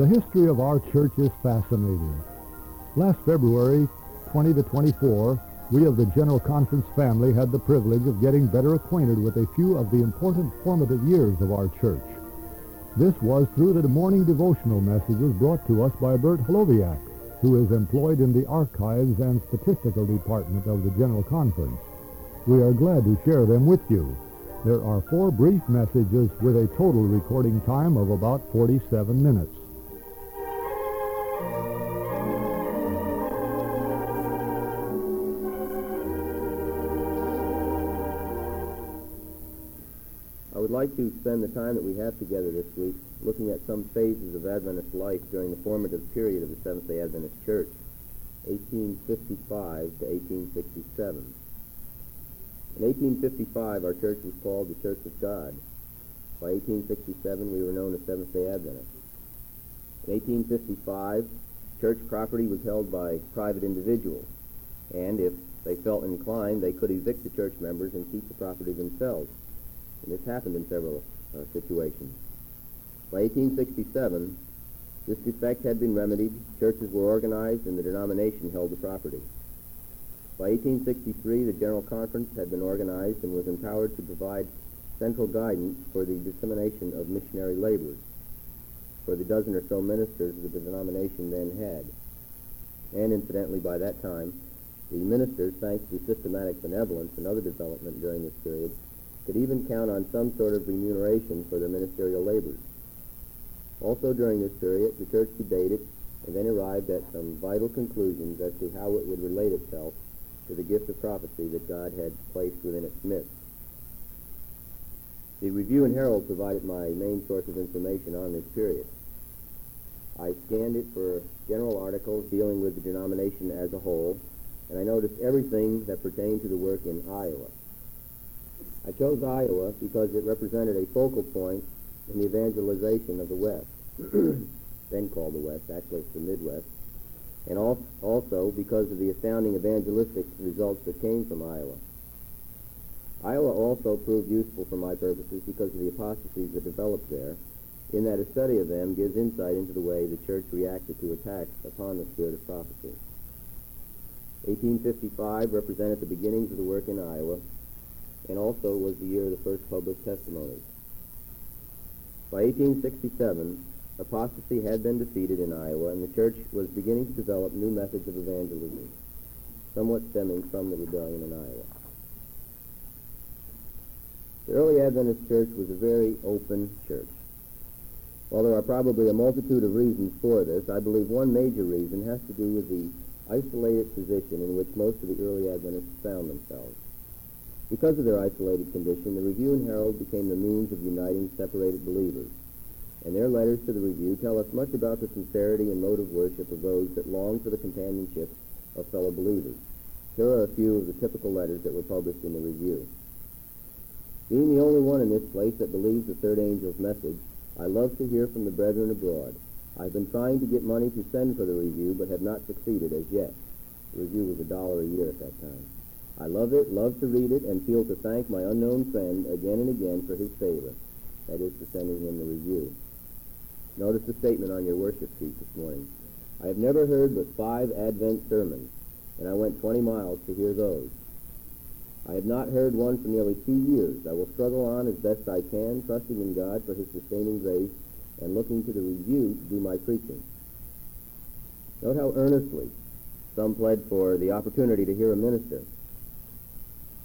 The history of our church is fascinating. Last February 20 to 24, we of the General Conference family had the privilege of getting better acquainted with a few of the important formative years of our church. This was through the morning devotional messages brought to us by Bert Hloviak, who is employed in the Archives and Statistical Department of the General Conference. We are glad to share them with you. There are 4 brief messages with a total recording time of about 47 minutes. I would like to spend the time that we have together this week looking at some phases of Adventist life during the formative period of the Seventh-day Adventist Church, 1855 to 1867. In 1855, our church was called the Church of God. By 1867, we were known as Seventh-day Adventists. In 1855, church property was held by private individuals, and if they felt inclined, they could evict the church members and keep the property themselves. And this happened in several situations. By 1867, this defect had been remedied, churches were organized, and the denomination held the property. By 1863, the General Conference had been organized and was empowered to provide central guidance for the dissemination of missionary labors for the dozen or so ministers that the denomination then had. And incidentally, by that time, the ministers, thanks to systematic benevolence and other development during this period, could even count on some sort of remuneration for their ministerial labors. Also during this period, the church debated and then arrived at some vital conclusions as to how it would relate itself to the gift of prophecy that God had placed within its midst. The Review and Herald provided my main source of information on this period. I scanned it for general articles dealing with the denomination as a whole, and I noticed everything that pertained to the work in Iowa. I chose Iowa because it represented a focal point in the evangelization of the West, then called the West, actually it's the Midwest, and also because of the astounding evangelistic results that came from Iowa. Iowa also proved useful for my purposes because of the apostasies that developed there, in that a study of them gives insight into the way the church reacted to attacks upon the spirit of prophecy. 1855 represented the beginnings of the work in Iowa, and also was the year of the first published testimonies. By 1867, apostasy had been defeated in Iowa, and the church was beginning to develop new methods of evangelism, somewhat stemming from the rebellion in Iowa. The early Adventist church was a very open church. While there are probably a multitude of reasons for this, I believe one major reason has to do with the isolated position in which most of the early Adventists found themselves. Because of their isolated condition, the Review and Herald became the means of uniting separated believers, and their letters to the Review tell us much about the sincerity and mode of worship of those that long for the companionship of fellow believers. Here are a few of the typical letters that were published in the Review. Being the only one in this place that believes the third angel's message, I love to hear from the brethren abroad. I've been trying to get money to send for the Review, but have not succeeded as yet. The Review was $1 a year at that time. I love it, love to read it, and feel to thank my unknown friend again and again for his favor, that is, for sending him the Review. Notice the statement on your worship sheet this morning. I have never heard but 5 Advent sermons, and I went 20 miles to hear those. I have not heard one for nearly 2 years. I will struggle on as best I can, trusting in God for his sustaining grace, and looking to the Review to do my preaching. Note how earnestly some pled for the opportunity to hear a minister.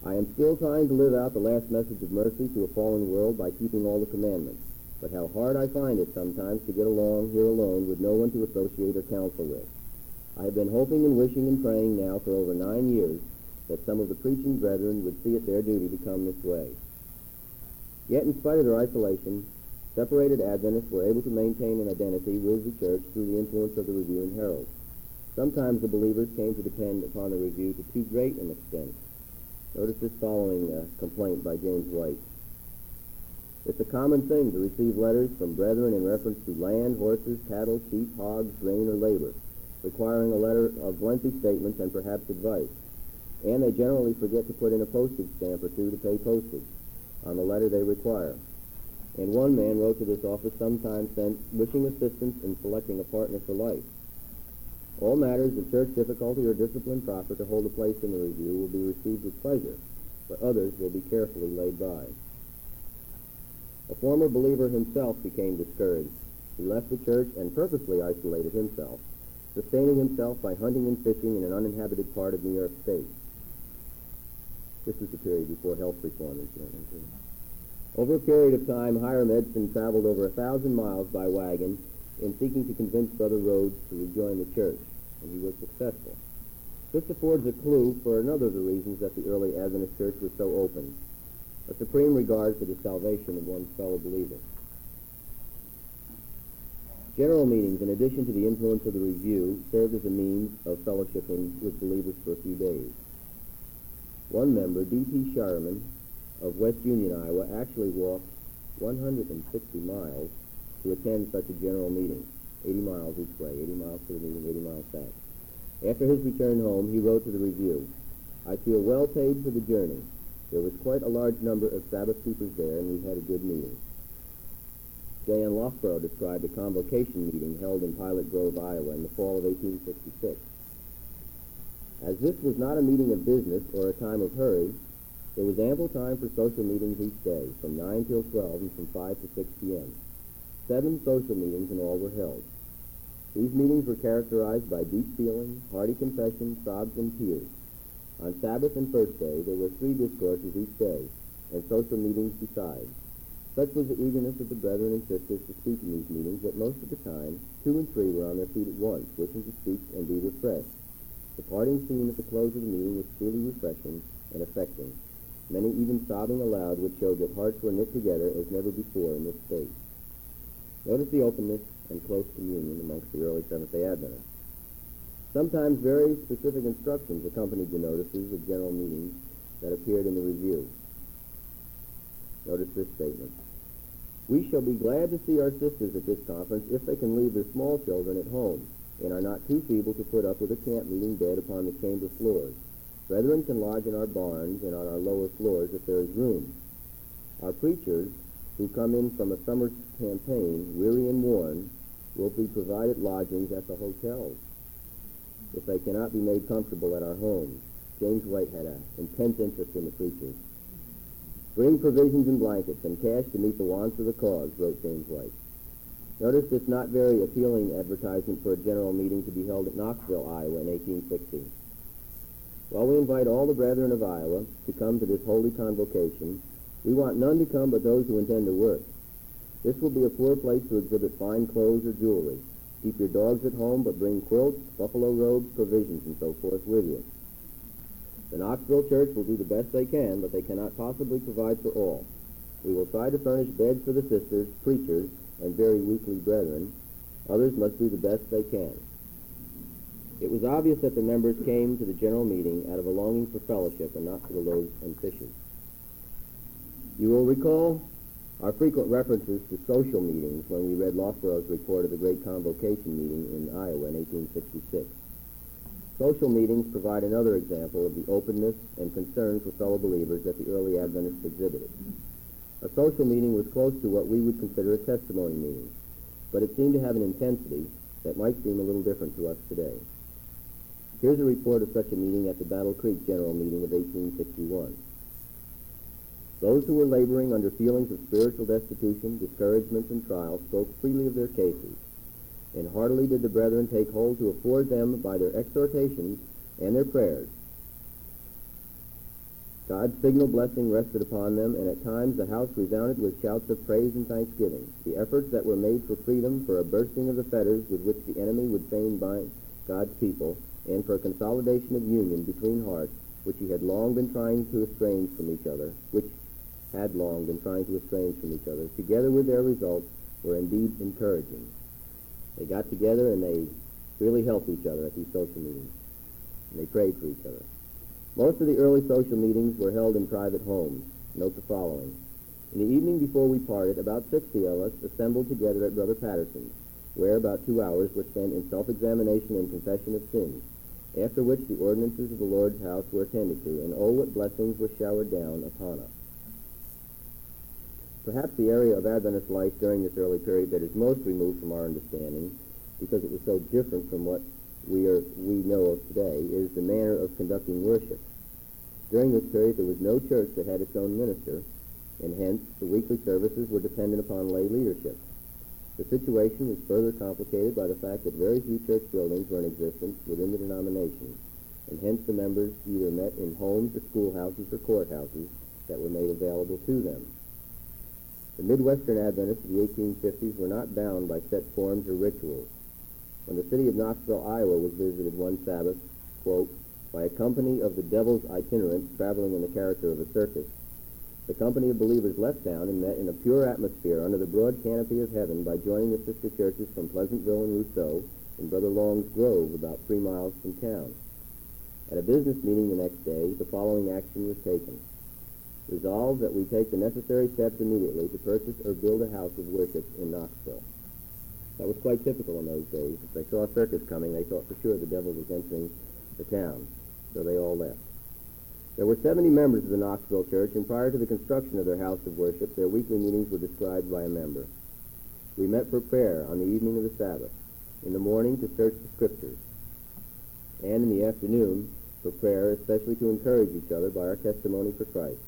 I am still trying to live out the last message of mercy to a fallen world by keeping all the commandments, but how hard I find it sometimes to get along here alone with no one to associate or counsel with. I have been hoping and wishing and praying now for over 9 years that some of the preaching brethren would see it their duty to come this way. Yet in spite of their isolation, separated Adventists were able to maintain an identity with the church through the influence of the Review and Herald. Sometimes the believers came to depend upon the Review to too great an extent. Notice this following complaint by James White. It's a common thing to receive letters from brethren in reference to land, horses, cattle, sheep, hogs, grain, or labor, requiring a letter of lengthy statements and perhaps advice. And they generally forget to put in a postage stamp or two to pay postage on the letter they require. and one man wrote to this office sometime since, wishing assistance in selecting a partner for life. All matters of church difficulty or discipline proper to hold a place in the review will be received with pleasure, but others will be carefully laid by. A former believer himself became discouraged. He left the church and purposely isolated himself, sustaining himself by hunting and fishing in an uninhabited part of New York State. This was the period before health reform, incidentally. Over a period of time, Hiram Edson traveled over 1,000 miles by wagon in seeking to convince Brother Rhodes to rejoin the church, and he was successful. This affords a clue for another of the reasons that the early Adventist church was so open, a supreme regard for the salvation of one's fellow believers. General meetings, in addition to the influence of the review, served as a means of fellowshipping with believers for a few days. One member, D.T. Sharman of West Union, Iowa, actually walked 160 miles to attend such a general meeting, 80 miles each way, 80 miles to the meeting, 80 miles back. After his return home, he wrote to the review, "I feel well paid for the journey. There was quite a large number of Sabbath keepers there, and we had a good meeting." J.N. Loughborough described a convocation meeting held in Pilot Grove, Iowa, in the fall of 1866. As this was not a meeting of business or a time of hurry, there was ample time for social meetings each day, from 9 till 12 and from 5 to 6 p.m. 7 social meetings in all were held. These meetings were characterized by deep feeling, hearty confession, sobs, and tears. On Sabbath and First Day, there were 3 discourses each day, and social meetings besides. Such was the eagerness of the brethren and sisters to speak in these meetings that most of the time 2 and 3 were on their feet at once, wishing to speak and be refreshed. The parting scene at the close of the meeting was truly refreshing and affecting, many even sobbing aloud, which showed that hearts were knit together as never before in this state. Notice the openness and close communion amongst the early Seventh-day Adventists. Sometimes very specific instructions accompanied the notices of general meetings that appeared in the review. Notice this statement: "We shall be glad to see our sisters at this conference if they can leave their small children at home and are not too feeble to put up with a camp meeting bed upon the chamber floors. Brethren can lodge in our barns and on our lower floors if there is room. Our preachers, who come in from a summer campaign, weary and worn, will be provided lodgings at the hotels if they cannot be made comfortable at our homes." James White had an intense interest in the preachers. "Bring provisions and blankets and cash to meet the wants of the cause," wrote James White. Notice this not very appealing advertisement for a general meeting to be held at Knoxville, Iowa in 1860. "While we invite all the brethren of Iowa to come to this holy convocation, we want none to come but those who intend to work. This will be a poor place to exhibit fine clothes or jewelry. Keep your dogs at home, but bring quilts, buffalo robes, provisions, and so forth with you. The Knoxville church will do the best they can, but they cannot possibly provide for all. We will try to furnish beds for the sisters, preachers, and very weakly brethren. Others must do the best they can." It was obvious that the members came to the general meeting out of a longing for fellowship and not for the loaves and fishes. You will recall our frequent references to social meetings when we read Loughborough's report of the great convocation meeting in Iowa in 1866. Social meetings provide another example of the openness and concern for fellow believers that the early Adventists exhibited. A social meeting was close to what we would consider a testimony meeting, but it seemed to have an intensity that might seem a little different to us today. Here's a report of such a meeting at the Battle Creek General Meeting of 1861. "Those who were laboring under feelings of spiritual destitution, discouragements, and trials spoke freely of their cases, and heartily did the brethren take hold to afford them by their exhortations and their prayers. God's signal blessing rested upon them, and at times the house resounded with shouts of praise and thanksgiving. The efforts that were made for freedom, for a bursting of the fetters with which the enemy would fain bind God's people, and for a consolidation of union between hearts, which had long been trying to estrange from each other, together with their results, were indeed encouraging." They got together and they really helped each other at these social meetings, and they prayed for each other. Most of the early social meetings were held in private homes. Note the following. "In the evening before we parted, about 60 of us assembled together at Brother Patterson's, where about 2 hours were spent in self-examination and confession of sins, after which the ordinances of the Lord's house were attended to, and oh, what blessings were showered down upon us." Perhaps the area of Adventist life during this early period that is most removed from our understanding, because it was so different from what we know of today, is the manner of conducting worship. During this period, there was no church that had its own minister, and hence the weekly services were dependent upon lay leadership. The situation was further complicated by the fact that very few church buildings were in existence within the denomination, and hence the members either met in homes or schoolhouses or courthouses that were made available to them. The Midwestern Adventists of the 1850s were not bound by set forms or rituals. When the city of Knoxville, Iowa was visited one Sabbath, quote, by a company of the devil's itinerants traveling in the character of a circus, the company of believers left town and met in a pure atmosphere under the broad canopy of heaven by joining the sister churches from Pleasantville and Rousseau in Brother Long's Grove, about 3 miles from town. At a business meeting the next day, the following action was taken. Resolved that we take the necessary steps immediately to purchase or build a house of worship in Knoxville. That was quite typical in those days. If they saw a circus coming, they thought for sure the devil was entering the town, so they all left. There were 70 members of the Knoxville church, and prior to the construction of their house of worship, their weekly meetings were described by a member. We met for prayer on the evening of the Sabbath, in the morning to search the Scriptures, and in the afternoon for prayer, especially to encourage each other by our testimony for Christ.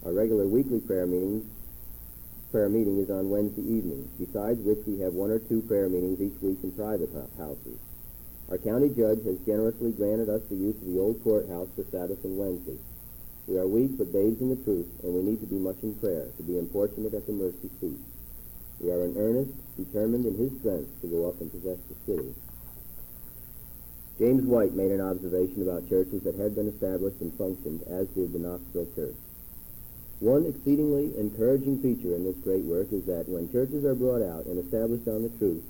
Our regular weekly prayer meeting is on Wednesday evenings, besides which we have 1 or 2 prayer meetings each week in private houses. Our county judge has generously granted us the use of the old courthouse for Sabbath and Wednesday. We are weak but babes in the truth, and we need to do much in prayer, to be importunate at the mercy seat. We are in earnest, determined in his strength to go up and possess the city. James White made an observation about churches that had been established and functioned, as did the Knoxville church. One exceedingly encouraging feature in this great work is that when churches are brought out and established on the truth,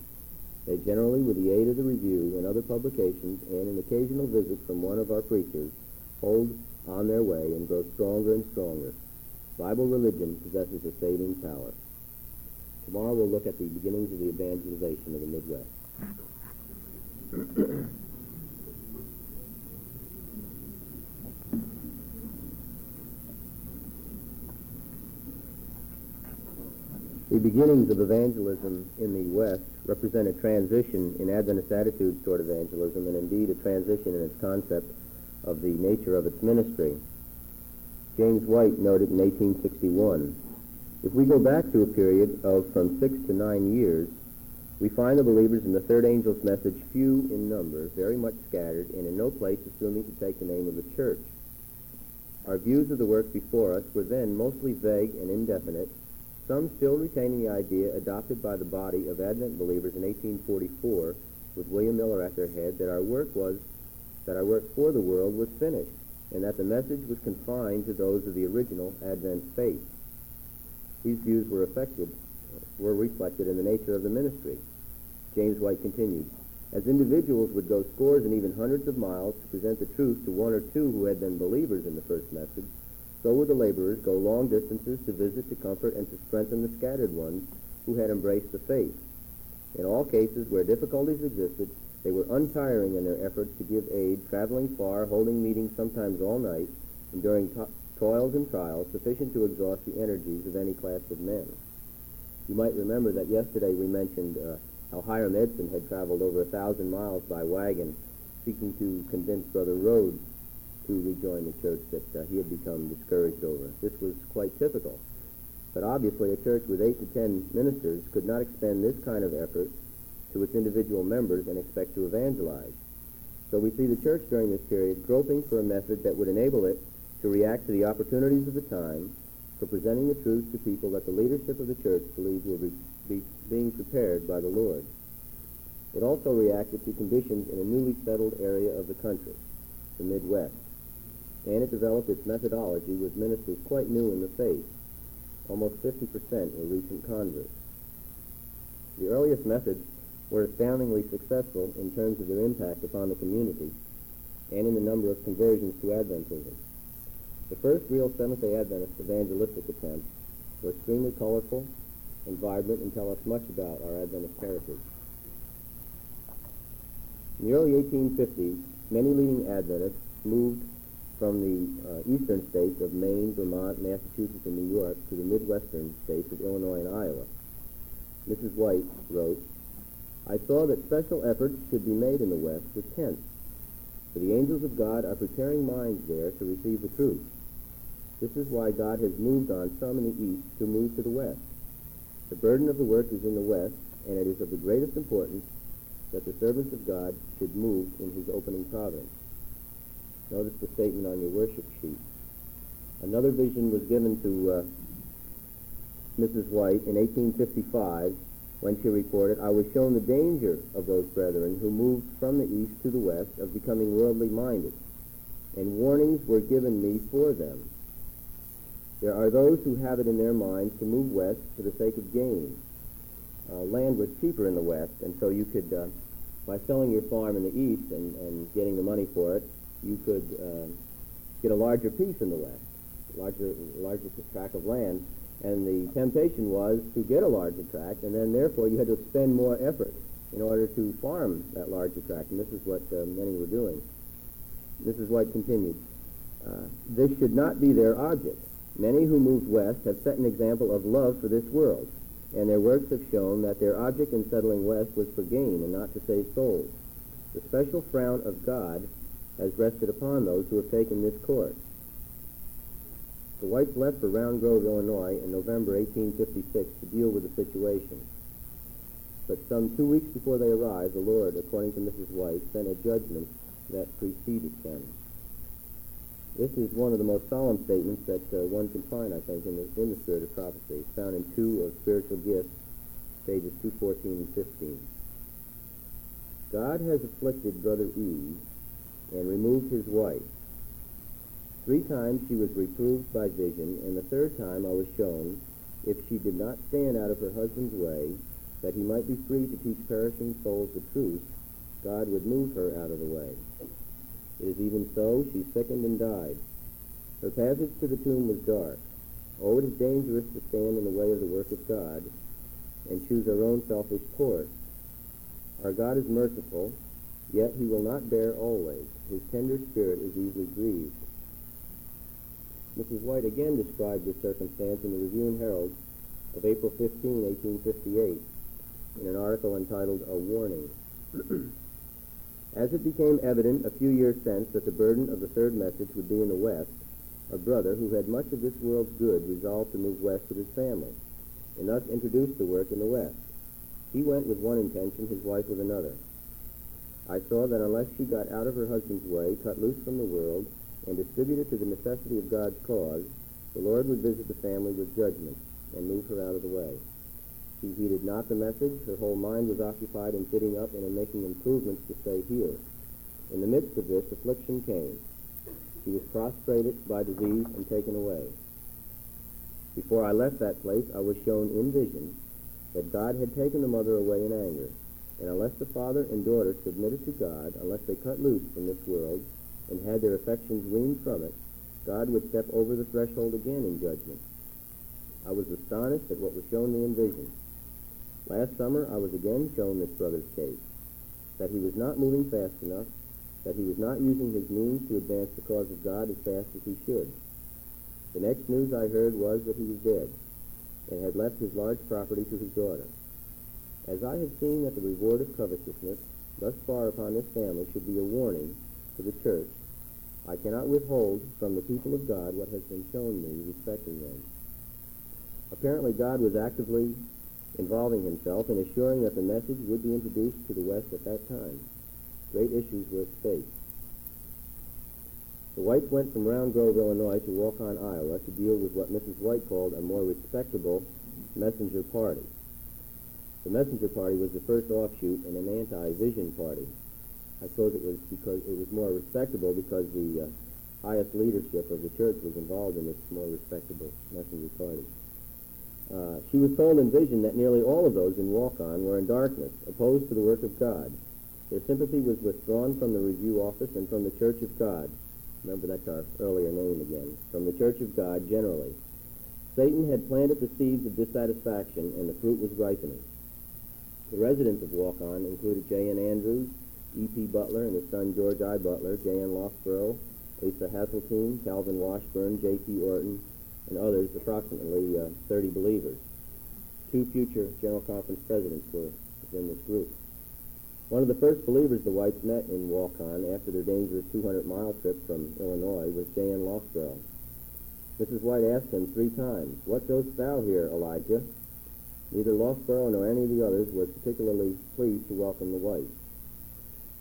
they generally, with the aid of the Review and other publications and an occasional visit from one of our preachers, hold on their way and grow stronger and stronger. Bible religion possesses a saving power. Tomorrow we'll look at the beginnings of the evangelization of the Midwest. The beginnings of evangelism in the West represent a transition in Adventist attitudes toward evangelism, and indeed a transition in its concept of the nature of its ministry. James White noted in 1861, if we go back to a period of from 6 to 9 years, we find the believers in the third angel's message few in number, very much scattered, and in no place assuming to take the name of the church. Our views of the work before us were then mostly vague and indefinite, some still retaining the idea adopted by the body of Advent believers in 1844, with William Miller at their head, that our work for the world was finished, and that the message was confined to those of the original Advent faith. These views were reflected in the nature of the ministry. James White continued, as individuals would go scores and even hundreds of miles to present the truth to 1 or 2 who had been believers in the first message, so would the laborers go long distances to visit, to comfort, and to strengthen the scattered ones who had embraced the faith. In all cases where difficulties existed, they were untiring in their efforts to give aid, traveling far, holding meetings sometimes all night, enduring toils and trials sufficient to exhaust the energies of any class of men. You might remember that yesterday we mentioned how Hiram Edson had traveled over 1,000 miles by wagon, seeking to convince Brother Rhodes to rejoin the church that he had become discouraged over. This was quite typical. But obviously a church with 8 to 10 ministers could not expend this kind of effort to its individual members and expect to evangelize. So we see the church during this period groping for a method that would enable it to react to the opportunities of the time for presenting the truth to people that the leadership of the church believed were being prepared by the Lord. It also reacted to conditions in a newly settled area of the country, the Midwest, and it developed its methodology with ministers quite new in the faith. Almost 50% were recent converts. The earliest methods were astoundingly successful in terms of their impact upon the community and in the number of conversions to Adventism. The first real Seventh-day Adventist evangelistic attempts were extremely colorful and vibrant and tell us much about our Adventist heritage. In the early 1850s, many leading Adventists moved from the eastern states of Maine, Vermont, Massachusetts, and New York to the midwestern states of Illinois and Iowa. Mrs. White wrote, "I saw that special efforts should be made in the West with tents, for the angels of God are preparing minds there to receive the truth. This is why God has moved on some in the East to move to the West. The burden of the work is in the West, and it is of the greatest importance that the servants of God should move in his opening providence." Notice the statement on your worship sheet. Another vision was given to Mrs. White in 1855 when she reported, "I was shown the danger of those brethren who moved from the East to the West of becoming worldly minded, and warnings were given me for them. There are those who have it in their minds to move west for the sake of gain. Land was cheaper in the West, and so you could, by selling your farm in the East and getting the money for it, you could get a larger piece in the West, larger tract of land. And the temptation was to get a larger tract, and then therefore you had to expend more effort in order to farm that larger tract, and this is what many were doing." Mrs. White continued, "This should not be their object. Many who moved west have set an example of love for this world, and their works have shown that their object in settling west was for gain and not to save souls. The special frown of God has rested upon those who have taken this course." The Whites left for Round Grove, Illinois in November 1856 to deal with the situation. But some 2 weeks before they arrived, the Lord, according to Mrs. White, sent a judgment that preceded them. This is one of the most solemn statements that one can find, I think, in the Spirit of Prophecy. It's found in 2 of Spiritual Gifts, pages 214 and 15. "God has afflicted Brother Eve and removed his wife. 3 times she was reproved by vision, and the 3rd time I was shown, if she did not stand out of her husband's way, that he might be free to teach perishing souls the truth, God would move her out of the way. It is even so, she sickened and died. Her passage to the tomb was dark. Oh, it is dangerous to stand in the way of the work of God and choose our own selfish course. Our God is merciful, yet he will not bear always. His tender spirit is easily grieved." Mrs. White again described this circumstance in the Review and Herald of April 15, 1858, in an article entitled "A Warning." "As it became evident a few years since that the burden of the third message would be in the West, a brother who had much of this world's good resolved to move west with his family, and thus introduced the work in the West. He went with one intention, his wife with another. I saw that unless she got out of her husband's way, cut loose from the world, and distributed to the necessity of God's cause, the Lord would visit the family with judgment and move her out of the way. She heeded not the message. Her whole mind was occupied in fitting up and in making improvements to stay here. In the midst of this, affliction came. She was prostrated by disease and taken away. Before I left that place, I was shown in vision that God had taken the mother away in anger, and unless the father and daughter submitted to God, unless they cut loose from this world and had their affections weaned from it, God would step over the threshold again in judgment. I was astonished at what was shown me in vision. Last summer, I was again shown this brother's case, that he was not moving fast enough, that he was not using his means to advance the cause of God as fast as he should. The next news I heard was that he was dead, and had left his large property to his daughter. As I have seen that the reward of covetousness thus far upon this family should be a warning to the church, I cannot withhold from the people of God what has been shown me respecting them." Apparently God was actively involving himself in assuring that the message would be introduced to the West at that time. Great issues were at stake. The Whites went from Round Grove, Illinois to Waukon, Iowa to deal with what Mrs. White called a more respectable messenger party. The messenger party was the first offshoot in an anti-vision party. I suppose it was because it was more respectable because the highest leadership of the church was involved in this more respectable messenger party. She was told in vision that nearly all of those in Waukon were in darkness, opposed to the work of God. Their sympathy was withdrawn from the review office and from the Church of God. Remember, that's our earlier name again. From the Church of God generally. Satan had planted the seeds of dissatisfaction, and the fruit was ripening. The residents of Waukon included J.N. Andrews, E.P. Butler and his son George I. Butler, J.N. Loftborough, Asa Hasseltine, Calvin Washburn, J.T. Orton, and others, approximately 30 believers. 2 future General Conference presidents were within this group. One of the first believers the Whites met in Waukon after their dangerous 200-mile trip from Illinois was J.N. Loughborough. Mrs. White asked him 3 times, "What dost thou here, Elijah?" Neither Loughborough nor any of the others was particularly pleased to welcome the Whites.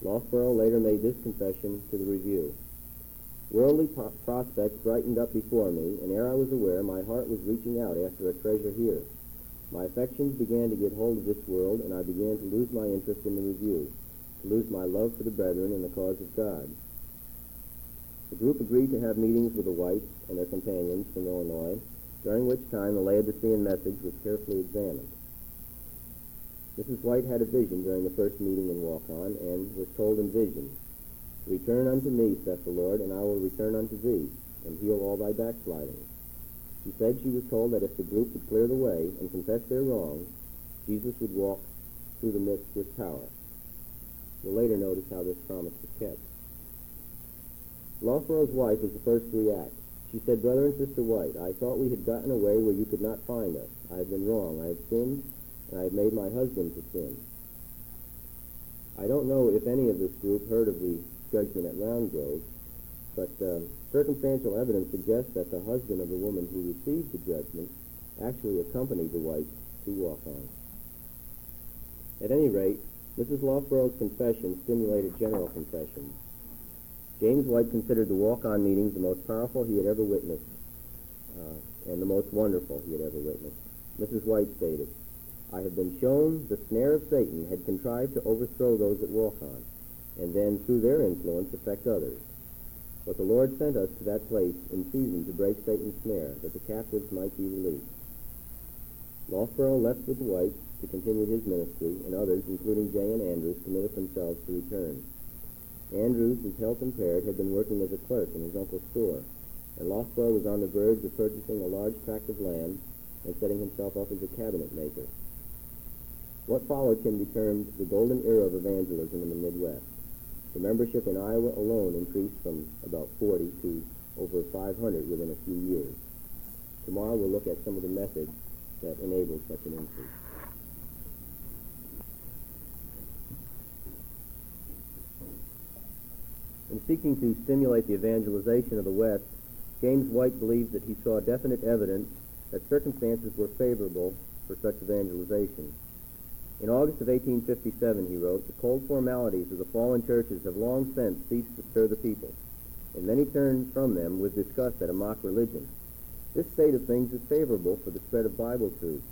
Loughborough later made this confession to the review: "Worldly prospects brightened up before me, and ere I was aware, my heart was reaching out after a treasure here. My affections began to get hold of this world, and I began to lose my interest in the review, to lose my love for the brethren and the cause of God." The group agreed to have meetings with the Whites and their companions from Illinois, during which time the Laodicean message was carefully examined. Mrs. White had a vision during the first meeting in Waukon, and was told in vision, "Return unto me, saith the Lord, and I will return unto thee, and heal all thy backsliding." She said she was told that if the group would clear the way and confess their wrongs, Jesus would walk through the midst with power. We'll later notice how this promise was kept. Loughborough's wife was the first to react. She said, "Brother and Sister White, I thought we had gotten away where you could not find us. I have been wrong. I have sinned, and I have made my husband to sin." I don't know if any of this group heard of the judgment at Round Grove, but circumstantial evidence suggests that the husband of the woman who received the judgment actually accompanied the Whites to Waukon. At any rate, Mrs. Loughborough's confession stimulated general confessions. James White considered the Waukon meetings the most powerful he had ever witnessed, and the most wonderful he had ever witnessed. Mrs. White stated, "I have been shown the snare of Satan had contrived to overthrow those at Waukon, and then through their influence affect others. But the Lord sent us to that place in season to break Satan's snare, that the captives might be released." Loughborough left with the Whites to continue his ministry, and others, including J.N. Andrews, committed themselves to return. Andrews, his health impaired, had been working as a clerk in his uncle's store, and Loughborough was on the verge of purchasing a large tract of land and setting himself up as a cabinet maker. What followed can be termed the golden era of evangelism in the Midwest. The membership in Iowa alone increased from about 40 to over 500 within a few years. Tomorrow we'll look at some of the methods that enabled such an increase. In seeking to stimulate the evangelization of the West, James White believed that he saw definite evidence that circumstances were favorable for such evangelization. In August of 1857, he wrote, "The cold formalities of the fallen churches have long since ceased to stir the people, and many turn from them with disgust at a mock religion. This state of things is favorable for the spread of Bible truth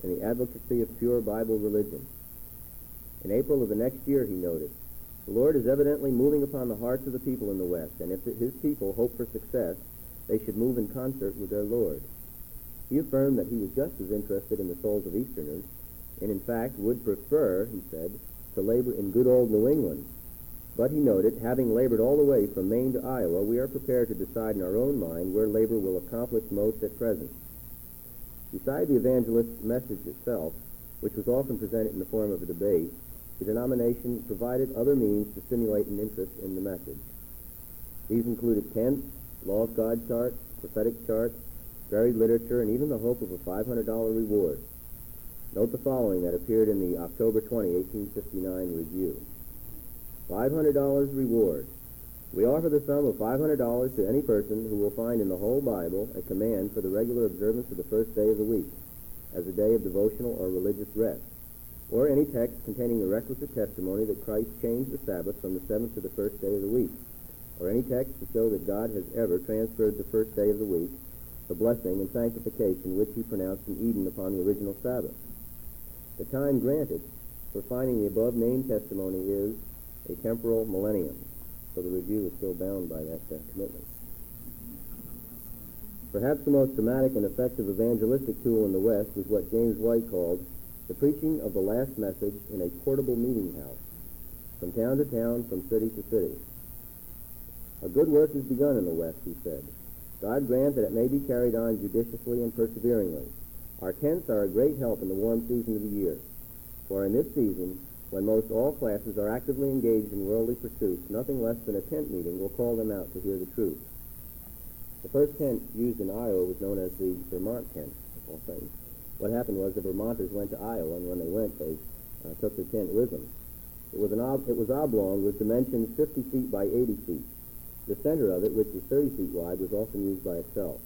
and the advocacy of pure Bible religion." In April of the next year, he noted, "The Lord is evidently moving upon the hearts of the people in the West, and if his people hope for success, they should move in concert with their Lord." He affirmed that he was just as interested in the souls of Easterners, and in fact would prefer, he said, to labor in good old New England. But he noted, "Having labored all the way from Maine to Iowa, we are prepared to decide in our own mind where labor will accomplish most at present." Beside the evangelist's message itself, which was often presented in the form of a debate, the denomination provided other means to stimulate an interest in the message. These included tents, Law of God charts, prophetic charts, varied literature, and even the hope of a $500 reward. Note the following that appeared in the October 20, 1859 review. $500 reward. We offer the sum of $500 to any person who will find in the whole Bible a command for the regular observance of the first day of the week as a day of devotional or religious rest, or any text containing the requisite testimony that Christ changed the Sabbath from the seventh to the first day of the week, or any text to show that God has ever transferred the first day of the week, the blessing and sanctification which he pronounced in Eden upon the original Sabbath. The time granted for finding the above-named testimony is a temporal millennium, so the review is still bound by that commitment. Perhaps the most dramatic and effective evangelistic tool in the West was what James White called the preaching of the last message in a portable meeting house, from town to town, from city to city. "A good work is begun in the West," he said. "God grant that it may be carried on judiciously and perseveringly. Our tents are a great help in the warm season of the year, for in this season When most all classes are actively engaged in worldly pursuits, nothing less than a tent meeting will call them out to hear the truth. The first tent used in Iowa was known as the Vermont tent, of all things. What happened was the Vermonters went to Iowa, and when they went, they took their tent with them. It was oblong with dimensions 50 feet by 80 feet. The center of it, which was 30 feet wide, was often used by itself.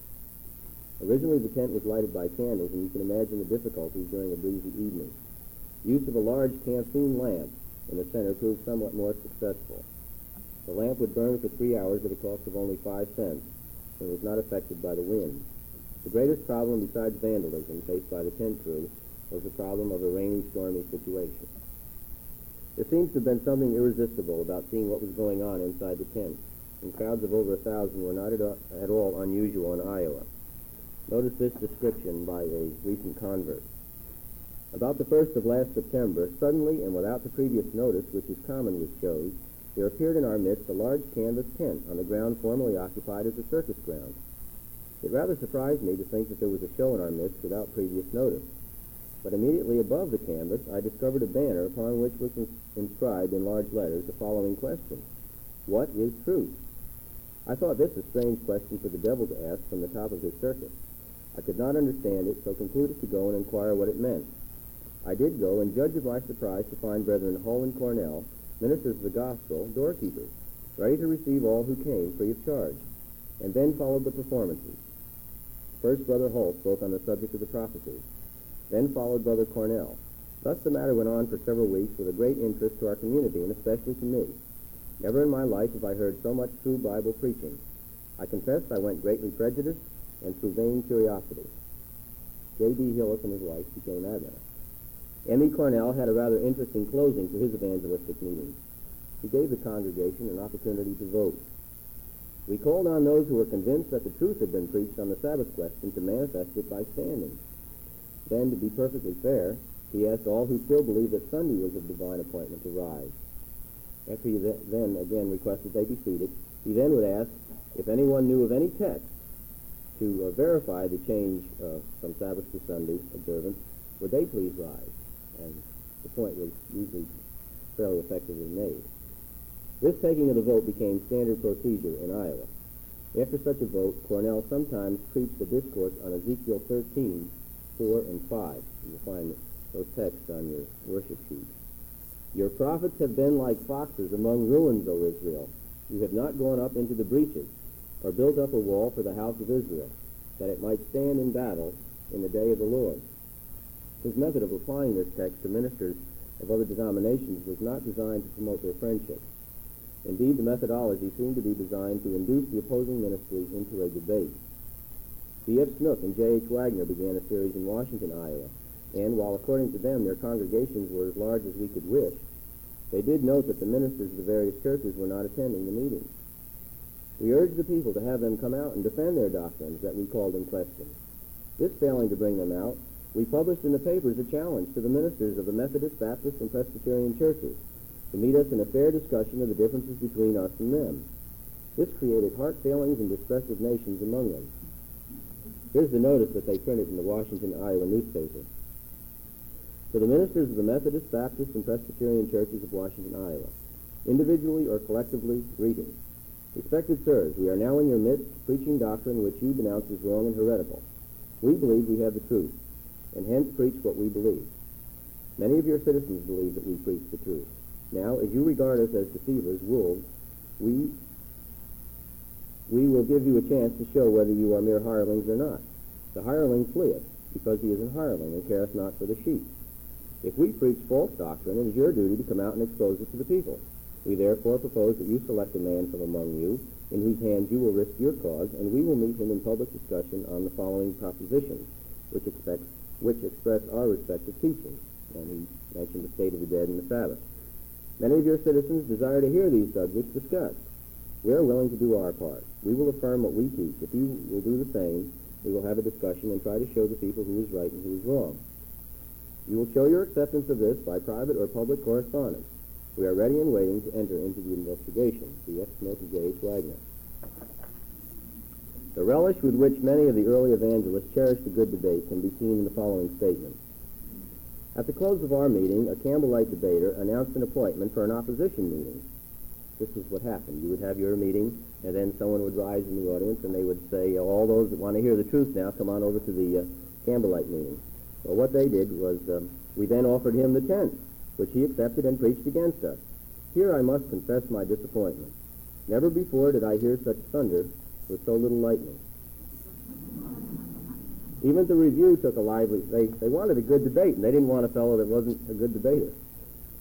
Originally, the tent was lighted by candles, and you can imagine the difficulties during a breezy evening. Use of a large camphene lamp in the center proved somewhat more successful. The lamp would burn for 3 hours at a cost of only 5 cents, and was not affected by the wind. The greatest problem besides vandalism faced by the tent crew was the problem of a rainy, stormy situation. There seems to have been something irresistible about seeing what was going on inside the tent, and crowds of over 1,000 were not at all unusual in Iowa. Notice this description by a recent convert. About the 1st of last September, suddenly and without the previous notice, which is common with shows, there appeared in our midst a large canvas tent on the ground formerly occupied as a circus ground. It rather surprised me to think that there was a show in our midst without previous notice. But immediately above the canvas, I discovered a banner upon which was inscribed in large letters the following question: What is truth? I thought this a strange question for the devil to ask from the top of his circus. I could not understand it, so concluded to go and inquire what it meant. I did go, and judge of my surprise to find Brethren Hull and Cornell, ministers of the gospel, doorkeepers, ready to receive all who came free of charge. And then followed the performances. First, Brother Hull spoke on the subject of the prophecy. Then followed Brother Cornell. Thus the matter went on for several weeks with a great interest to our community, and especially to me. Never in my life have I heard so much true Bible preaching. I confess I went greatly prejudiced and through vain curiosity. J.D. Hillis and his wife became adamant. M.E. Cornell had a rather interesting closing to his evangelistic meeting. He gave the congregation an opportunity to vote. We called on those who were convinced that the truth had been preached on the Sabbath question to manifest it by standing. Then, to be perfectly fair, he asked all who still believed that Sunday was of divine appointment to rise. After he then again requested they be seated, he then would ask if anyone knew of any text to verify the change from Sabbath to Sunday observance, would they please rise? And the point was usually fairly effectively made. This taking of the vote became standard procedure in Iowa. After such a vote, Cornell sometimes preached a discourse on Ezekiel 13, 4, and 5. You'll find those texts on your worship sheet. Your prophets have been like foxes among ruins, O Israel. You have not gone up into the breaches, or built up a wall for the house of Israel, that it might stand in battle in the day of the Lord. His method of applying this text to ministers of other denominations was not designed to promote their friendship. Indeed, the methodology seemed to be designed to induce the opposing ministry into a debate. D.F. Snook and J.H. Wagner began a series in Washington, Iowa, and while according to them their congregations were as large as we could wish, they did note that the ministers of the various churches were not attending the meetings. We urged the people to have them come out and defend their doctrines that we called in question. This failing to bring them out, we published in the papers a challenge to the ministers of the Methodist, Baptist, and Presbyterian churches to meet us in a fair discussion of the differences between us and them. This created heart failings and distress of nations among them. Here's the notice that they printed in the Washington, Iowa newspaper. To the ministers of the Methodist, Baptist, and Presbyterian churches of Washington, Iowa, individually or collectively, greetings. Respected sirs, we are now in your midst preaching doctrine which you denounce as wrong and heretical. We believe we have the truth, and hence preach what we believe. Many of your citizens believe that we preach the truth. Now, as you regard us as deceivers, wolves, we will give you a chance to show whether you are mere hirelings or not. The hireling fleeth, because he is an hireling, and careth not for the sheep. If we preach false doctrine, it is your duty to come out and expose it to the people. We therefore propose that you select a man from among you, in whose hands you will risk your cause, and we will meet him in public discussion on the following propositions, which express our respective teachings. And he mentioned the state of the dead and the Sabbath. Many of your citizens desire to hear these subjects discussed. We are willing to do our part. We will affirm what we teach. If you will do the same, we will have a discussion and try to show the people who is right and who is wrong. You will show your acceptance of this by private or public correspondence. We are ready and waiting to enter into the investigation. D.F. Smith and J.H. Wagner. The relish with which many of the early evangelists cherished a good debate can be seen in the following statement. At the close of our meeting, a Campbellite debater announced an appointment for an opposition meeting. This is what happened. You would have your meeting, and then someone would rise in the audience, and they would say, all those that want to hear the truth now, come on over to the Campbellite meeting. Well, what they did was we then offered him the tent, which he accepted and preached against us. Here I must confess my disappointment. Never before did I hear such thunder with so little lightning. Even the review took a lively, they wanted a good debate, and they didn't want a fellow that wasn't a good debater.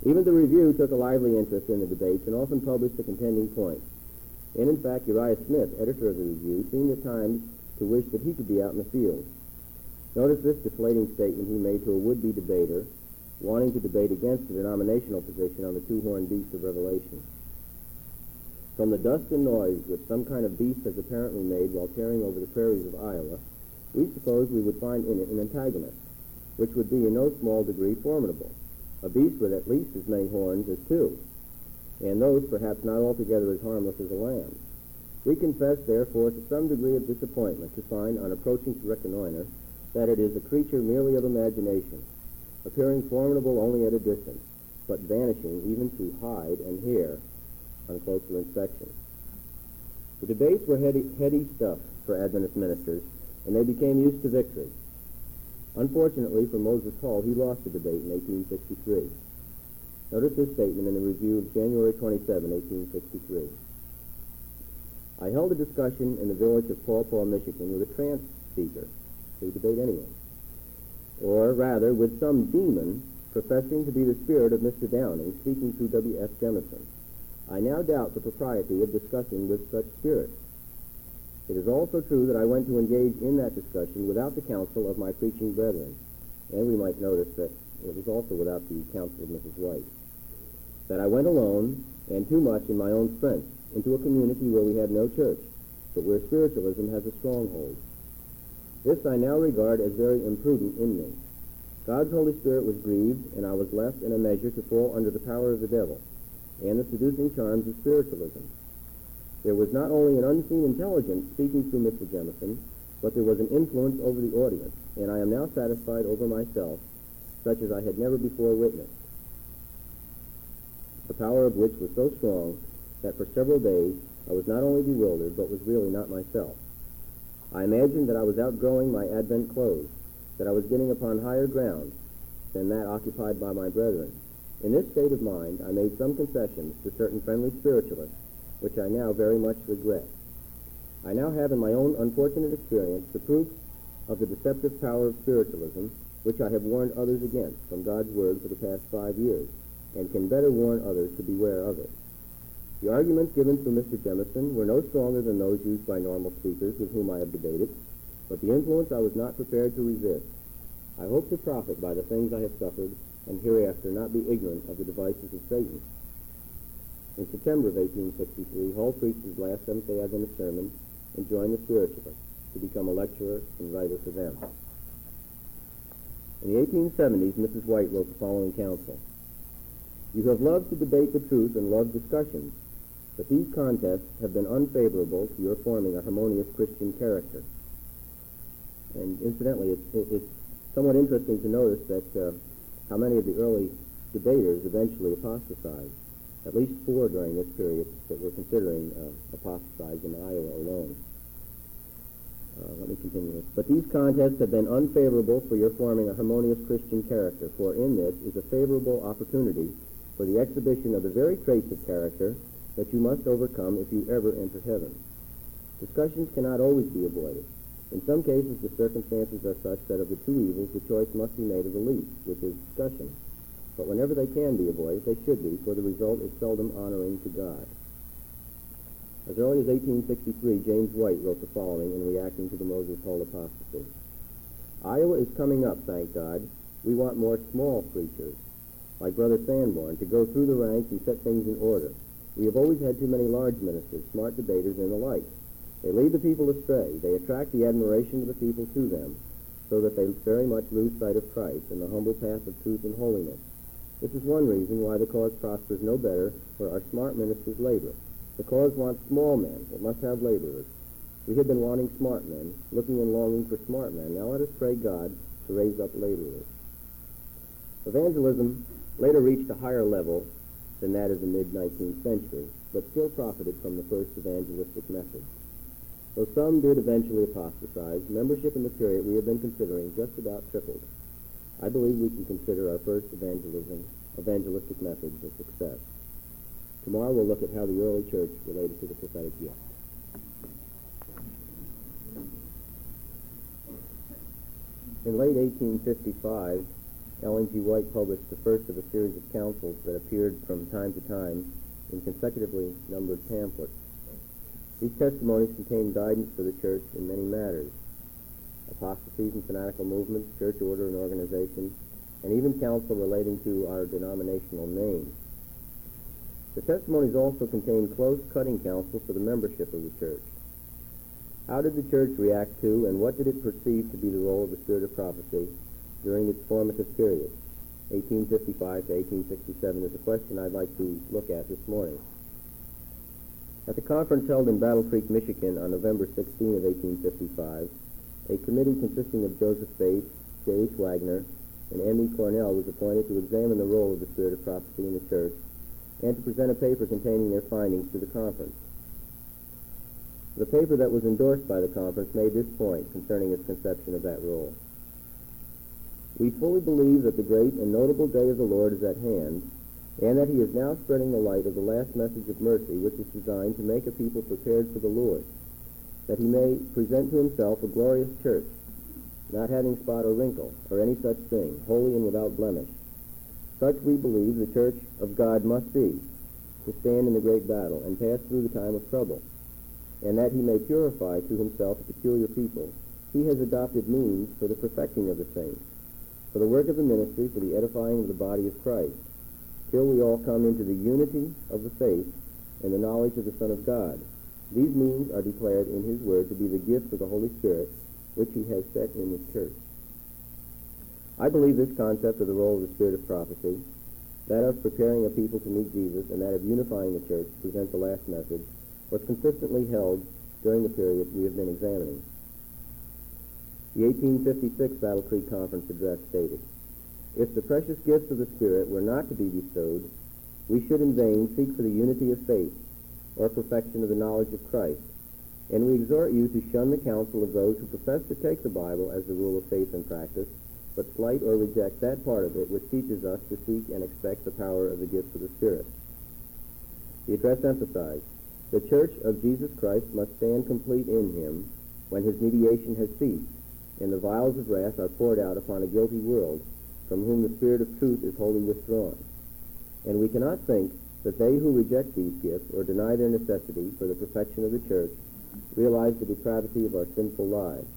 Even the review took a lively interest in the debates and often published the contending points. And in fact, Uriah Smith, editor of the review, seemed at times to wish that he could be out in the field. Notice this deflating statement he made to a would-be debater wanting to debate against the denominational position on the two-horned beast of Revelation. From the dust and noise which some kind of beast has apparently made while tearing over the prairies of Iowa, we suppose we would find in it an antagonist, which would be in no small degree formidable, a beast with at least as many horns as two, and those perhaps not altogether as harmless as a lamb. We confess, therefore, to some degree of disappointment to find, on approaching to reconnoiter, that it is a creature merely of imagination, appearing formidable only at a distance, but vanishing even to hide and hair on closer inspection. The debates were heady stuff for Adventist ministers, and they became used to victory. Unfortunately for Moses Hall, he lost the debate in 1863. Notice this statement in the review of January 27, 1863. I held a discussion in the village of Paw Paw, Michigan, with a trance speaker to debate anyone, or rather with some demon professing to be the spirit of Mr. Downing speaking through W.F. Jemison. I now doubt the propriety of discussing with such spirits. It is also true that I went to engage in that discussion without the counsel of my preaching brethren, and we might notice that it was also without the counsel of Mrs. White, that I went alone and too much in my own strength into a community where we had no church, but where spiritualism has a stronghold. This I now regard as very imprudent in me. God's Holy Spirit was grieved, and I was left in a measure to fall under the power of the devil and the seducing charms of spiritualism. There was not only an unseen intelligence speaking through Mr. Jemison, but there was an influence over the audience, and I am now satisfied over myself, such as I had never before witnessed, the power of which was so strong that for several days I was not only bewildered, but was really not myself. I imagined that I was outgrowing my Advent clothes, that I was getting upon higher ground than that occupied by my brethren. In this state of mind, I made some concessions to certain friendly spiritualists, which I now very much regret. I now have in my own unfortunate experience the proof of the deceptive power of spiritualism, which I have warned others against from God's Word for the past 5 years, and can better warn others to beware of it. The arguments given through Mr. Jemison were no stronger than those used by normal speakers with whom I have debated, but the influence I was not prepared to resist. I hope to profit by the things I have suffered, and hereafter not be ignorant of the devices of Satan. In September of 1863, Hall preached his last Seventh-day Adventist sermon and joined the spiritualists to become a lecturer and writer for them. In the 1870s, Mrs. White wrote the following counsel: "You have loved to debate the truth and loved discussions, but these contests have been unfavorable to your forming a harmonious Christian character." And incidentally, it's somewhat interesting to notice that how many of the early debaters eventually apostatized. At least 4 during this period that we're considering apostatized in Iowa alone. Let me continue this. "But these contests have been unfavorable for your forming a harmonious Christian character, for in this is a favorable opportunity for the exhibition of the very traits of character that you must overcome if you ever enter heaven. Discussions cannot always be avoided. In some cases, the circumstances are such that of the two evils, the choice must be made of the least, which is discussion. But whenever they can be avoided, they should be, for the result is seldom honoring to God." As early as 1863, James White wrote the following in reacting to the Moses Hall apostasy: "Iowa is coming up, thank God. We want more small preachers, like Brother Sanborn, to go through the ranks and set things in order. We have always had too many large ministers, smart debaters, and the like. They lead the people astray. They attract the admiration of the people to them, so that they very much lose sight of Christ and the humble path of truth and holiness. This is one reason why the cause prospers no better where our smart ministers labor. The cause wants small men. It must have laborers. We have been wanting smart men, looking and longing for smart men. Now let us pray God to raise up laborers." Evangelism later reached a higher level than that of the mid-19th century, but still profited from the first evangelistic method. Though some did eventually apostatize, membership in the period we have been considering just about tripled. I believe we can consider our first evangelistic methods a success. Tomorrow we'll look at how the early church related to the prophetic gift. In late 1855, Ellen G. White published the first of a series of counsels that appeared from time to time in consecutively numbered pamphlets. These testimonies contain guidance for the church in many matters: apostasies and fanatical movements, church order and organization, and even counsel relating to our denominational name. The testimonies also contain close, cutting counsel for the membership of the church. How did the church react to, and what did it perceive to be the role of the spirit of prophecy during its formative period? 1855 to 1867 is a question I'd like to look at this morning. At the conference held in Battle Creek, Michigan on November 16 of 1855, a committee consisting of Joseph Bates, J. H. Wagner, and M. E. Cornell was appointed to examine the role of the spirit of prophecy in the church and to present a paper containing their findings to the conference. The paper that was endorsed by the conference made this point concerning its conception of that role. We fully believe that the great and notable day of the Lord is at hand, and that he is now spreading the light of the last message of mercy, which is designed to make a people prepared for the Lord, that he may present to himself a glorious church, not having spot or wrinkle, or any such thing, holy and without blemish. Such we believe the church of God must be, to stand in the great battle and pass through the time of trouble, and that he may purify to himself a peculiar people. He has adopted means for the perfecting of the saints, for the work of the ministry, for the edifying of the body of Christ, till we all come into the unity of the faith and the knowledge of the Son of God. These means are declared in his word to be the gift of the Holy Spirit, which he has set in his church. I believe this concept of the role of the spirit of prophecy, that of preparing a people to meet Jesus, and that of unifying the church to present the last message, was consistently held during the period we have been examining. The 1856 Battle Creek Conference address stated, "If the precious gifts of the Spirit were not to be bestowed, we should in vain seek for the unity of faith or perfection of the knowledge of Christ, and we exhort you to shun the counsel of those who profess to take the Bible as the rule of faith and practice, but slight or reject that part of it which teaches us to seek and expect the power of the gifts of the Spirit." The address emphasized, "The Church of Jesus Christ must stand complete in him when his mediation has ceased, and the vials of wrath are poured out upon a guilty world, from whom the Spirit of truth is wholly withdrawn. And we cannot think that they who reject these gifts or deny their necessity for the perfection of the church realize the depravity of our sinful lives."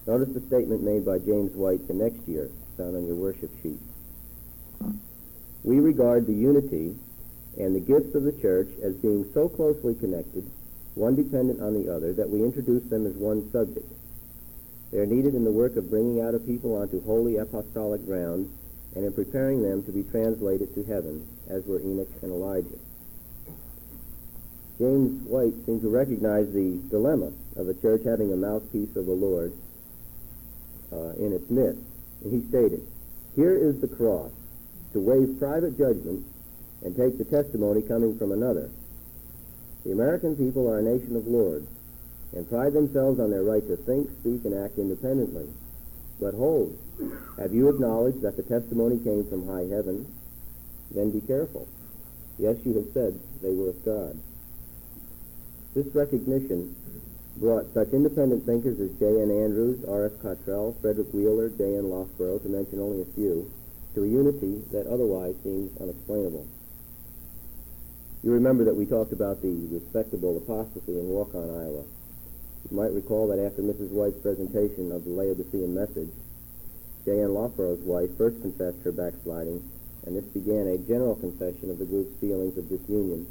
Notice the statement made by James White the next year, found on your worship sheet. "We regard the unity and the gifts of the church as being so closely connected, one dependent on the other, that we introduce them as one subject. They are needed in the work of bringing out a people onto holy apostolic ground and in preparing them to be translated to heaven, as were Enoch and Elijah." James White seemed to recognize the dilemma of a church having a mouthpiece of the Lord in its midst. And he stated, "Here is the cross, to waive private judgment and take the testimony coming from another. The American people are a nation of lords, and pride themselves on their right to think, speak, and act independently. But hold, have you acknowledged that the testimony came from high heaven? Then be careful. Yes, you have said they were of God." This recognition brought such independent thinkers as J. N. Andrews, R. F. Cottrell, Frederick Wheeler, J. N. Loughborough, to mention only a few, to a unity that otherwise seems unexplainable. You remember that we talked about the respectable apostasy in Waukon, Iowa. You might recall that after Mrs. White's presentation of the Laodicean message, J. N. Loughborough's wife first confessed her backsliding, and this began a general confession of the group's feelings of disunion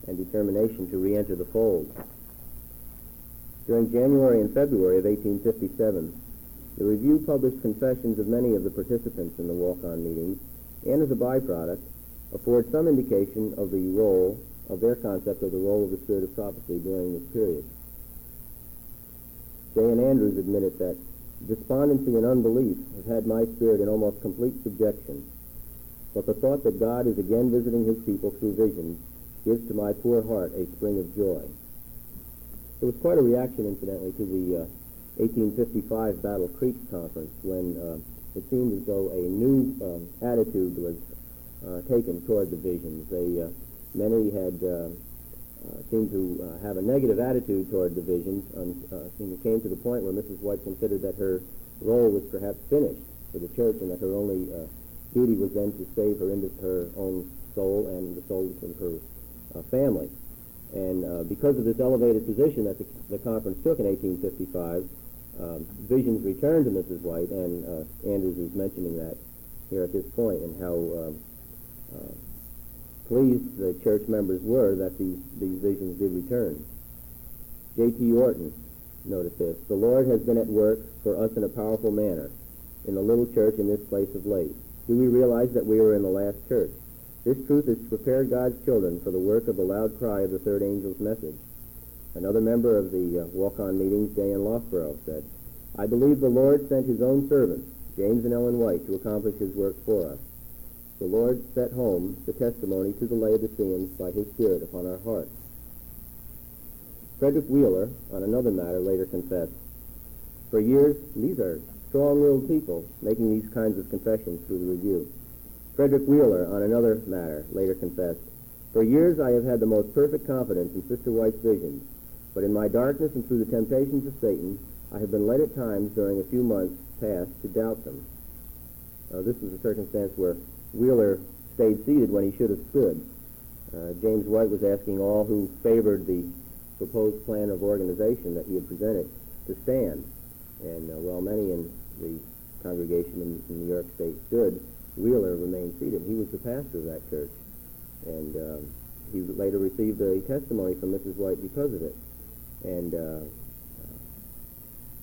and determination to re-enter the fold. During January and February of 1857, the Review published confessions of many of the participants in the walk-on meetings, and as a byproduct, afford some indication of the role of their concept of the role of the spirit of prophecy during this period. J. N. Andrews admitted that despondency and unbelief have had my spirit in almost complete subjection. But the thought that God is again visiting his people through visions gives to my poor heart a spring of joy. There was quite a reaction, incidentally, to the 1855 Battle Creek Conference when it seemed as though a new attitude was taken toward the visions. Many had seemed to have a negative attitude toward the visions, and it came to the point where Mrs. White considered that her role was perhaps finished for the church, and that her only duty was then to save her own soul and the souls of her family. And because of this elevated position that the conference took in 1855, visions returned to Mrs. White, and Andrews is mentioning that here at this point, and how pleased the church members were that these visions did return. J.T. Orton noticed this: "The Lord has been at work for us in a powerful manner in the little church in this place of late. Do we realize that we are in the last church? This truth is to prepare God's children for the work of the loud cry of the third angel's message." Another member of the walk-on meetings, J.N. Loughborough, said, "I believe the Lord sent his own servants, James and Ellen White, to accomplish his work for us. The Lord set home the testimony to the Laodiceans by his Spirit upon our hearts." Frederick Wheeler, on another matter, later confessed, "For years," these are strong-willed people making these kinds of confessions through the review. Frederick Wheeler, on another matter, later confessed, "For years I have had the most perfect confidence in Sister White's visions, but in my darkness and through the temptations of Satan, I have been led at times during a few months past to doubt them." This was a circumstance where Wheeler stayed seated when he should have stood. James White was asking all who favored the proposed plan of organization that he had presented to stand. And while many in the congregation in New York State stood, Wheeler remained seated. He was the pastor of that church. And he later received a testimony from Mrs. White because of it, and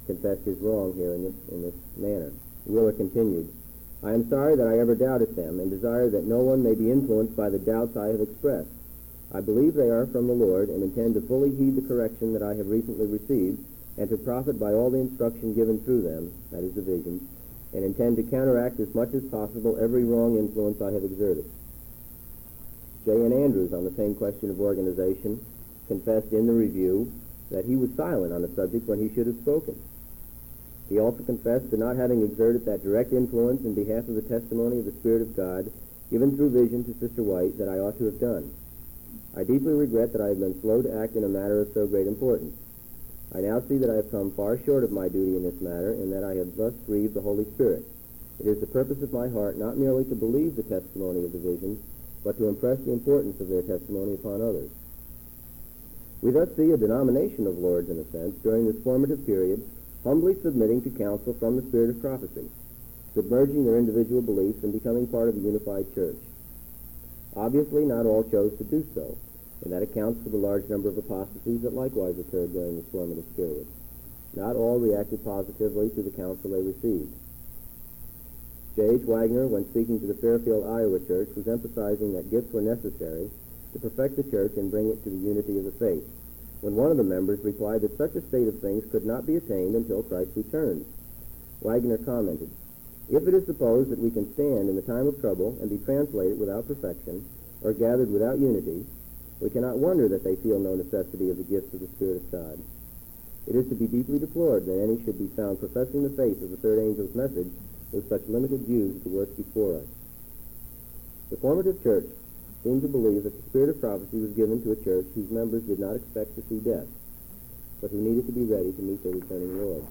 confessed his wrong here in this manner. Wheeler continued, "I am sorry that I ever doubted them, and desire that no one may be influenced by the doubts I have expressed. I believe they are from the Lord, and intend to fully heed the correction that I have recently received, and to profit by all the instruction given through them," that is the visions, "and intend to counteract as much as possible every wrong influence I have exerted." J.N. Andrews, on the same question of organization, confessed in the review that he was silent on the subject when he should have spoken. He also confessed to not having exerted that direct influence in behalf of the testimony of the Spirit of God given through vision to Sister White that I ought to have done. "I deeply regret that I have been slow to act in a matter of so great importance. I now see that I have come far short of my duty in this matter, and that I have thus grieved the Holy Spirit. It is the purpose of my heart not merely to believe the testimony of the visions, but to impress the importance of their testimony upon others." We thus see a denomination of lords, in a sense, during this formative period, humbly submitting to counsel from the Spirit of prophecy, submerging their individual beliefs and becoming part of a unified church. Obviously, not all chose to do so, and that accounts for the large number of apostasies that likewise occurred during this formative period. Not all reacted positively to the counsel they received. J.H. Wagner, when speaking to the Fairfield, Iowa church, was emphasizing that gifts were necessary to perfect the church and bring it to the unity of the faith, when one of the members replied that such a state of things could not be attained until Christ returns. Wagner commented, "If it is supposed that we can stand in the time of trouble and be translated without perfection, or gathered without unity, we cannot wonder that they feel no necessity of the gifts of the Spirit of God. It is to be deeply deplored that any should be found professing the faith of the third angel's message with such limited views of the work before us." The formative church seemed to believe that the spirit of prophecy was given to a church whose members did not expect to see death, but who needed to be ready to meet their returning Lord.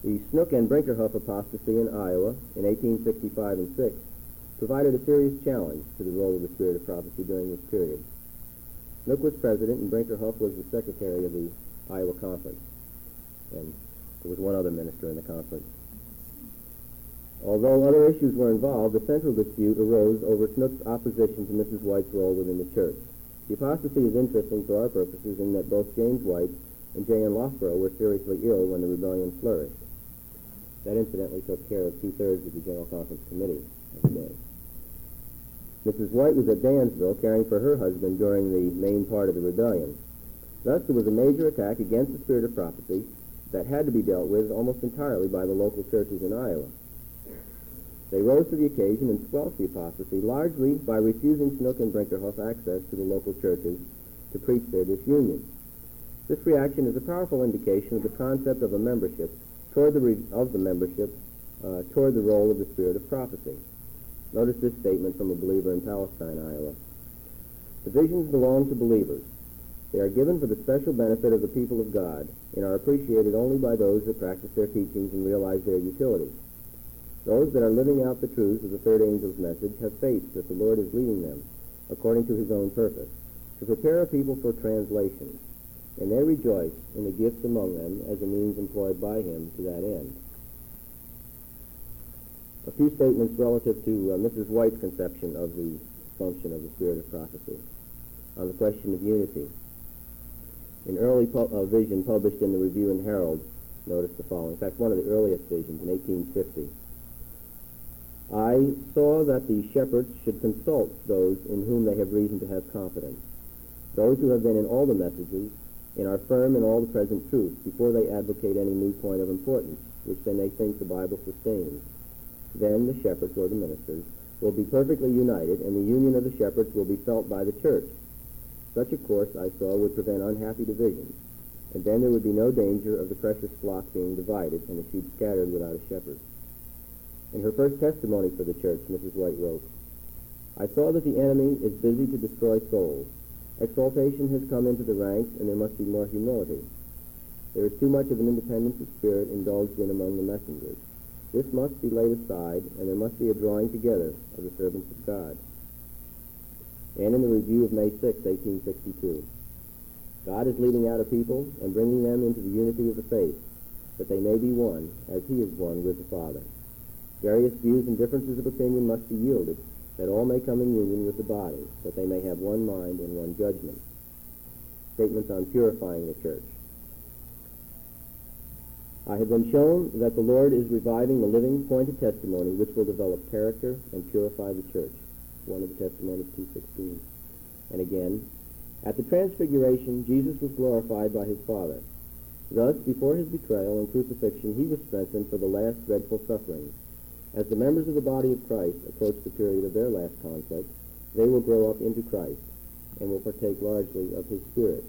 The Snook and Brinkerhoff apostasy in Iowa in 1865 and 6 provided a serious challenge to the role of the spirit of prophecy during this period. Snook was president, and Brinkerhoff was the secretary of the Iowa conference, and there was one other minister in the conference. Although other issues were involved, the central dispute arose over Snook's opposition to Mrs. White's role within the church. The apostasy is interesting for our purposes in that both James White and J.N. Loughborough were seriously ill when the rebellion flourished. That incidentally took care of two-thirds of the General Conference Committee of the day. Mrs. White was at Dansville caring for her husband during the main part of the rebellion. Thus, there was a major attack against the spirit of prophecy that had to be dealt with almost entirely by the local churches in Iowa. They rose to the occasion and squelched the apostasy largely by refusing Snook and Brinkerhoff access to the local churches to preach their disunion. This reaction is a powerful indication of the concept of a membership toward the role of the spirit of prophecy. Notice this statement from a believer in Palestine, Iowa. The visions belong to believers. They are given for the special benefit of the people of God and are appreciated only by those that practice their teachings and realize their utility. Those that are living out the truths of the third angel's message have faith that the Lord is leading them, according to his own purpose, to prepare a people for translation, and they rejoice in the gifts among them as a means employed by him to that end. A few statements relative to Mrs. White's conception of the function of the spirit of prophecy. On the question of unity. An early vision published in the Review and Herald, notice the following. In fact, one of the earliest visions in 1850. I saw that the shepherds should consult those in whom they have reason to have confidence, those who have been in all the messages and are firm in all the present truth before they advocate any new point of importance, which they may think the Bible sustains. Then the shepherds, or the ministers, will be perfectly united, and the union of the shepherds will be felt by the church. Such a course, I saw, would prevent unhappy divisions, and then there would be no danger of the precious flock being divided and the sheep scattered without a shepherd. In her first testimony for the church, Mrs. White wrote, I saw that the enemy is busy to destroy souls. Exaltation has come into the ranks, and there must be more humility. There is too much of an independence of spirit indulged in among the messengers. This must be laid aside, and there must be a drawing together of the servants of God. And in the review of May 6, 1862, God is leading out a people and bringing them into the unity of the faith, that they may be one, as he is one with the Father. Various views and differences of opinion must be yielded, that all may come in union with the body, that they may have one mind and one judgment. Statements on purifying the church. I have been shown that the Lord is reviving the living point of testimony which will develop character and purify the church. One of the testimonies, 2:16. And again, at the transfiguration, Jesus was glorified by his Father. Thus, before his betrayal and crucifixion, he was strengthened for the last dreadful sufferings. As the members of the body of Christ approach the period of their last conflict, they will grow up into Christ and will partake largely of his Spirit.